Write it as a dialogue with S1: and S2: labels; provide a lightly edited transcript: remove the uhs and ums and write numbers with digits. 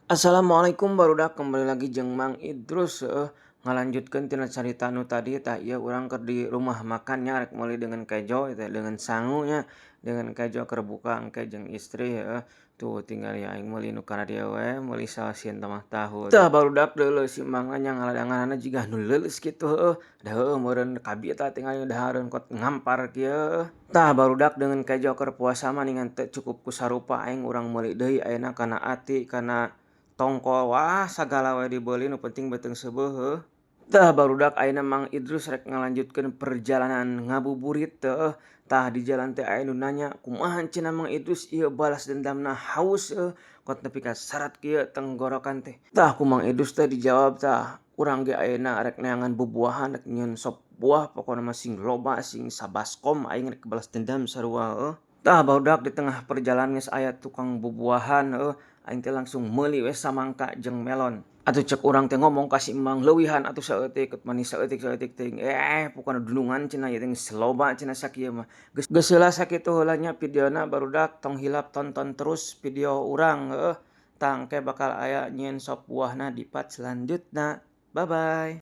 S1: Assalamualaikum barudak kembali lagi jeung Mang Idrus, ngalanjutkeun tina carita nu tadi tah ieu urang keur di rumah makan nya rek meuli dengan kejo teh dengan sangu nya, dengan kejo keur buka engke jeung istri heeh. Tuh tingali aing meuli nu kana dieu we, meuli saos sinten mah tahu tah barudak deuleuh si Mang nya ngaladanganna jiga nu leuleus kitu heueuh. Da heueuh meureun kabi eta tingali dahareun kot ngampar kieu heueuh. Tah barudak dengan kejo keur puasa mah ningan teu cukup ku sarupa aing urang meuli deui ayeuna kana ati, kana tongkol, wah sagala we dibeuli nu penting beuteung seubeung heuh. Tah barudak ayeuna Mang Idrus rek ngalanjutkeun perjalanan ngabuburit heueuh. Tah di jalan teh aya nu nanya, "Kumaha cenah Mang Idrus ieu balas dendamna haus heueuh, kot nepi ka sarat kieu tenggorokan teh?" Tah ku Mang Idrus teh dijawab tah, "Urang ge ayeuna rek neangan bubuahan, rek nyieun sop buah, pokona mah sing loba, sing sabaskom aing rek balas dendam sarua heueuh." Tah barudak di tengah perjalanan geus aya tukang bubuahan heueuh. Aing teh langsung meuli we samangka jeung melon. Atuh cek urang teh ngomong ka si Emang, "Leuwihan atuh saeutik, ket manis saeutik teuing." Pokona dunungan cenah ieu teh geus loba cenah sakieu mah. Geus heula sakitu heula nya videona barudak tong hilap tonton terus video urang heueuh. Tah engke bakal aya nyieun sop buahna di part selanjutna. Bye bye.